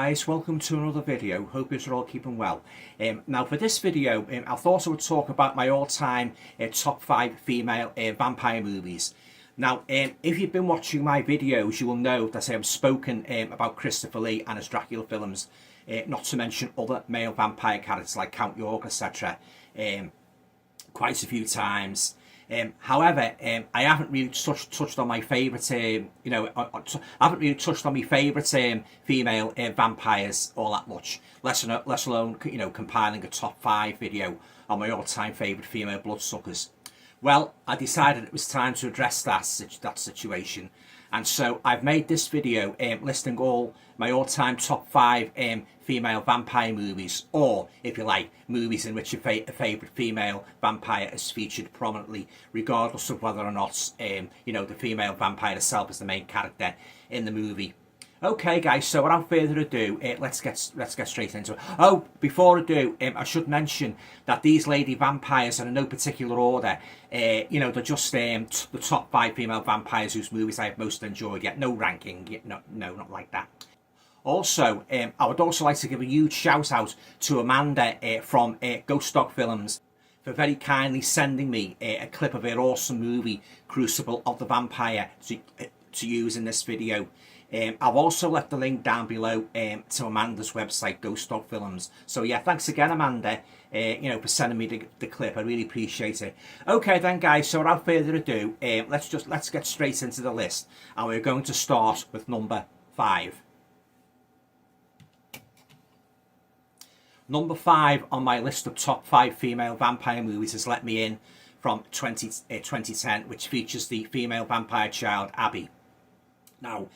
guys, welcome to another video. Hope you're all keeping well. Now for this video, I thought I would talk about my all-time top 5 female vampire movies. Now if you've been watching my videos, you will know that I have spoken about Christopher Lee and his Dracula films, not to mention other male vampire characters like Count York, etc. Quite a few times. However, I haven't really touched on my favourite, I haven't really touched on my favourite female vampires all that much. Less alone, compiling a top 5 video on my all-time favourite female bloodsuckers. Well, I decided it was time to address that situation, and so I've made this video listing all my all-time top 5 female vampire movies, or if you like, movies in which a favourite female vampire is featured prominently, regardless of whether or not the female vampire herself is the main character in the movie. Okay guys, so without further ado, let's get straight into it. Oh, before I do, I should mention that these lady vampires are in no particular order. They're just the top 5 female vampires whose movies I have most enjoyed. Yet no ranking, no, not like that. Also, I would also like to give a huge shout out to Amanda from Ghost Dog Films for very kindly sending me a clip of her awesome movie Crucible of the Vampire to use in this video. I've also left the link down below to Amanda's website, Ghost Dog Films. So yeah, thanks again, Amanda, for sending me the clip. I really appreciate it. Okay then, guys. So without further ado, let's get straight into the list, and we're going to start with number 5. Number 5 on my list of top 5 female vampire movies is Let Me In from 2010, which features the female vampire child Abby. Now,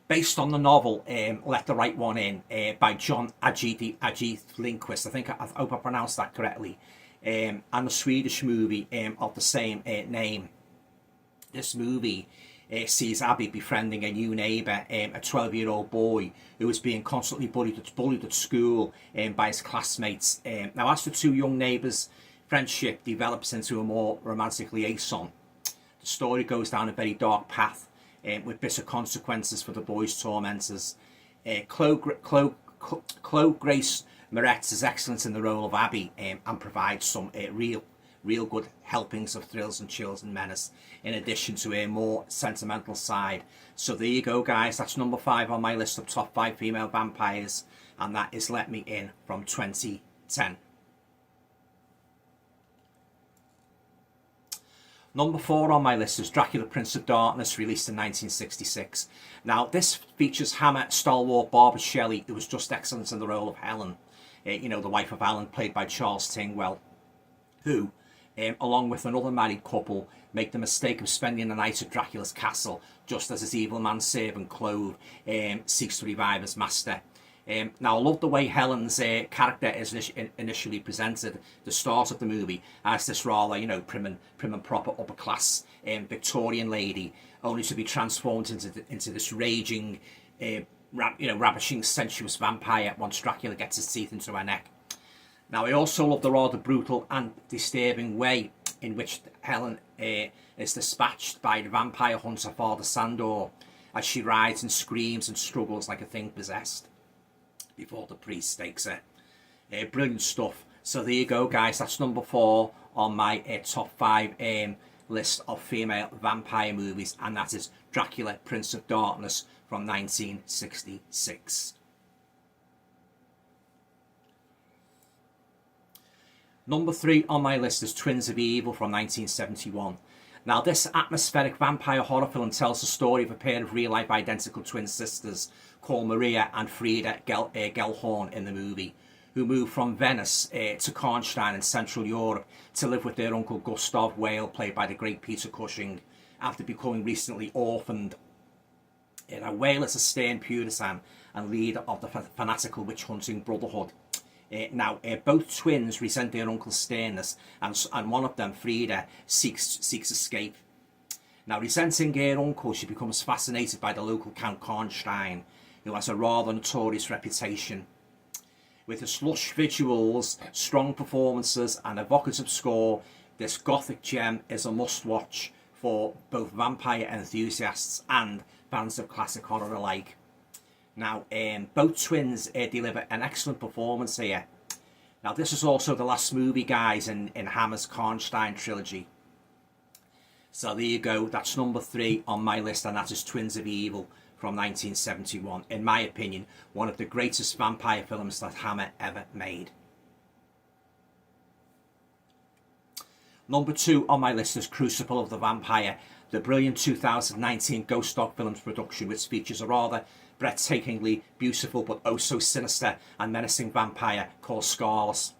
based on the novel Let the Right One In by John Ajit Lindqvist, I hope I pronounced that correctly, and the Swedish movie of the same name. This movie sees Abby befriending a new neighbour, a 12-year-old boy who is being constantly bullied at school by his classmates. Now, as the two young neighbours' friendship develops into a more romantic liaison, the story goes down a very dark path, with bitter consequences for the boy's tormentors. Chloe Grace Moretz is excellent in the role of Abby, and provides some real good helpings of thrills and chills and menace, in addition to a more sentimental side. So there you go, guys. That's number 5 on my list of top 5 female vampires, and that is Let Me In from 2010. Number 4 on my list is Dracula, Prince of Darkness, released in 1966. Now, this features Hammer stalwart Barbara Shelley, who was just excellent in the role of Helen, the wife of Alan, played by Charles Tingwell, who, along with another married couple, make the mistake of spending the night at Dracula's castle, just as his evil manservant Clove seeks to revive his master. Now, I love the way Helen's character is initially presented at the start of the movie as this rather, prim and proper upper class Victorian lady, only to be transformed into this raging, ravishing, sensuous vampire once Dracula gets his teeth into her neck. Now, I also love the rather brutal and disturbing way in which Helen is dispatched by the vampire hunter Father Sandor, as she rides and screams and struggles like a thing possessed before the priest takes her. Brilliant stuff. So there you go, guys. That's number 4 on my top 5 list of female vampire movies, and that is Dracula, Prince of Darkness from 1966. Number 3 on my list is Twins of Evil from 1971. Now, this atmospheric vampire horror film tells the story of a pair of real-life identical twin sisters called Maria and Frieda Gellhorn in the movie, who moved from Venice to Karnstein in Central Europe to live with their uncle Gustav Whale, played by the great Peter Cushing, after becoming recently orphaned. Now, Whale is a stern Puritan and leader of the fanatical witch-hunting brotherhood. Both twins resent their uncle's sternness, and one of them, Frieda, seeks escape. Now, resenting her uncle, she becomes fascinated by the local Count Karnstein, who has a rather notorious reputation. With its lush visuals, strong performances, and evocative score, this gothic gem is a must-watch for both vampire enthusiasts and fans of classic horror alike. Now, both twins deliver an excellent performance here. Now, this is also the last movie, guys, in Hammer's Karnstein trilogy. So there you go, that's number 3 on my list, and that is Twins of Evil from 1971. In my opinion, one of the greatest vampire films that Hammer ever made. Number 2 on my list is Crucible of the Vampire, the brilliant 2019 Ghost Dog Films production, which features a rather breathtakingly beautiful but oh so sinister and menacing vampire called Scarlett,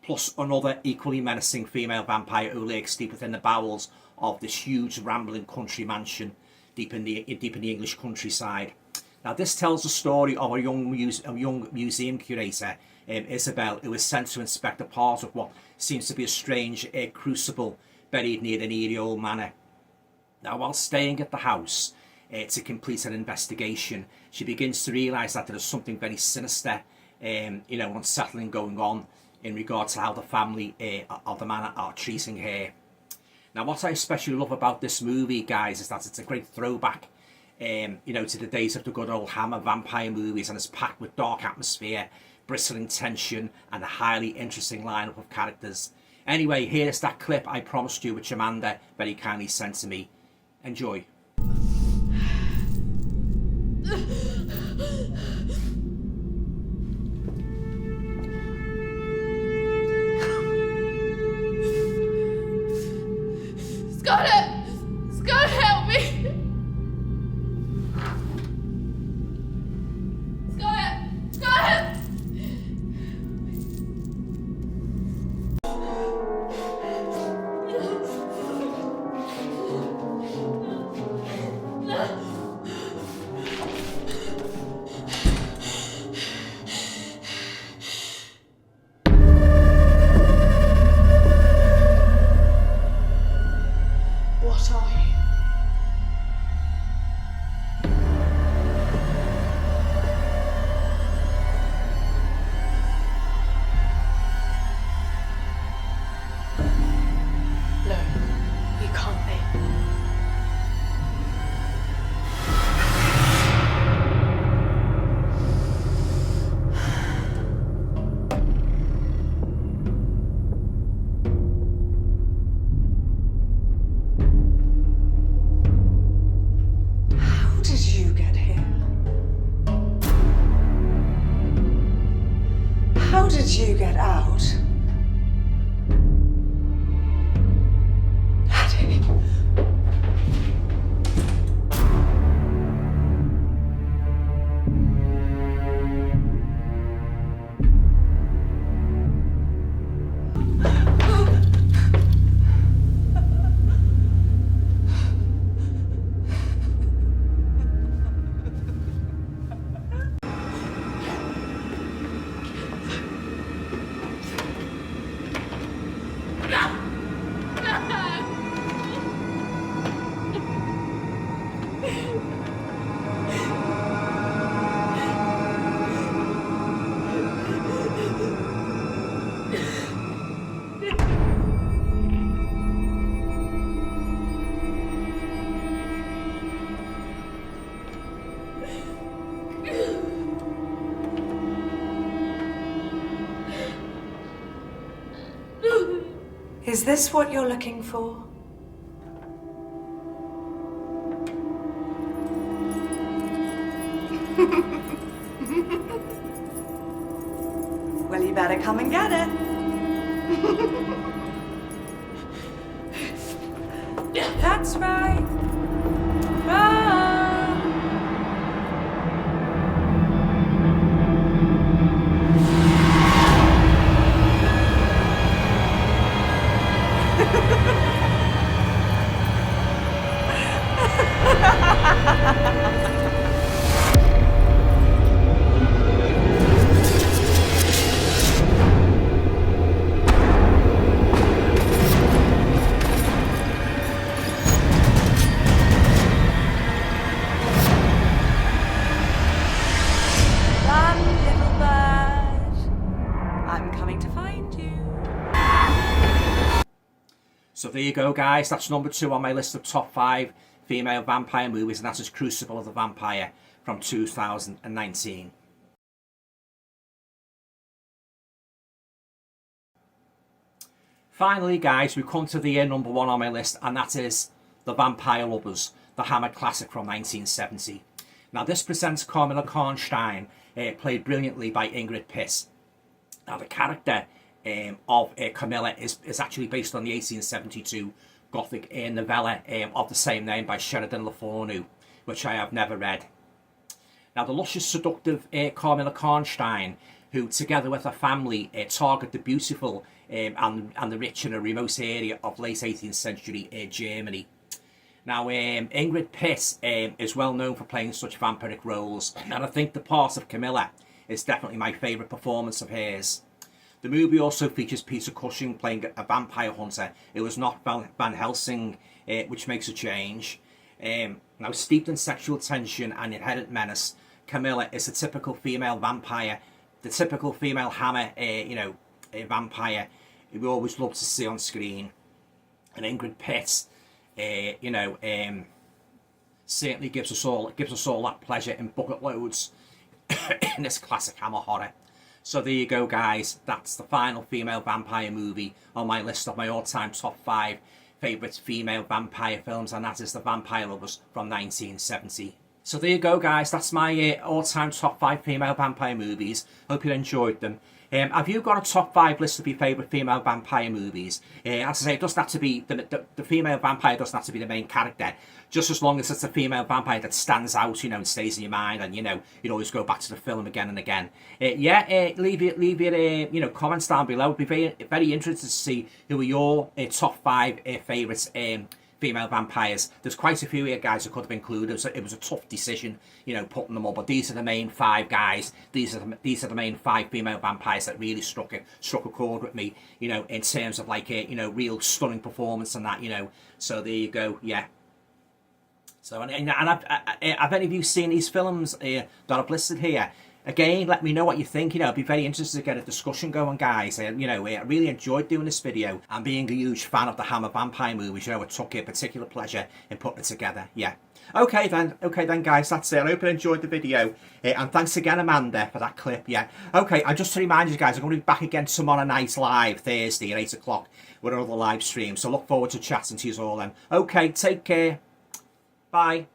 plus another equally menacing female vampire who lurks deep within the bowels of this huge rambling country mansion deep in the English countryside. Now, this tells the story of a young museum curator, Isabel, who is sent to inspect a part of what seems to be a strange crucible buried near the needy old manor. Now, while staying at the house to complete an investigation, she begins to realise that there is something very sinister, unsettling going on in regard to how the family of the manor are treating her. Now, what I especially love about this movie, guys, is that it's a great throwback, to the days of the good old Hammer vampire movies, and it's packed with dark atmosphere, bristling tension, and a highly interesting lineup of characters. Anyway, here's that clip I promised you, which Amanda very kindly sent to me. Enjoy. Scarlett, help me! Scarlett! What are you? No, you can't be. How did you get here? How did you get out? Daddy. Is this what you're looking for? Well, you better come and get it. That's right. Run! Run, little bird. I'm coming to find you. So there you go, guys. That's number 2 on my list of top 5 female vampire movies, and that is Crucible of the Vampire from 2019. Finally, guys, we come to the number one on my list, and that is The Vampire Lovers, the Hammer classic from 1970. Now, this presents Carmilla Karnstein, played brilliantly by Ingrid Piss. Now, the character of Camilla is actually based on the 1872 Gothic novella of the same name by Sheridan Le Fanu, which I have never read. Now, the luscious, seductive Carmilla Karnstein, who, together with her family, target the beautiful and the rich in a remote area of late 18th century Germany. Now, Ingrid Piss is well known for playing such vampiric roles, and I think the part of Camilla is definitely my favourite performance of hers. The movie also features Peter Cushing playing a vampire hunter. It was not Van Helsing, which makes a change. Now, steeped in sexual tension and inherent menace, Camilla is a typical female vampire, the typical female Hammer, vampire we always love to see on screen. And Ingrid Pitt, certainly gives us all that pleasure in bucket loads in this classic Hammer horror. So there you go, guys. That's the final female vampire movie on my list of my all-time top 5 favourite female vampire films, and that is The Vampire Lovers from 1970. So there you go, guys. That's my all-time top 5 female vampire movies. Hope you enjoyed them. Have you got a top 5 list of your favourite female vampire movies? As I say, it doesn't have to be the female vampire doesn't have to be the main character. Just as long as it's a female vampire that stands out, and stays in your mind, and you'd always go back to the film again and again. Leave your comments down below. I'd be very interested to see who are your top 5 favourites female vampires. There's quite a few here, guys, I could have included. So it was a tough decision, putting them all. But these are the main 5 guys. These are the main 5 female vampires that really struck a chord with me. In terms of real stunning performance and that. So there you go. Yeah. So and have any of you seen these films that I've listed here? Again, let me know what you think. I'd be very interested to get a discussion going, guys. I really enjoyed doing this video and being a huge fan of the Hammer vampire movies. It took a particular pleasure in putting it together. Yeah. Okay then, guys. That's it. I hope you enjoyed the video. And thanks again, Amanda, for that clip. Yeah. Okay. And just to remind you, guys, I'm going to be back again tomorrow night live, Thursday at 8 o'clock with another live stream. So look forward to chatting to you all then. Okay. Take care. Bye.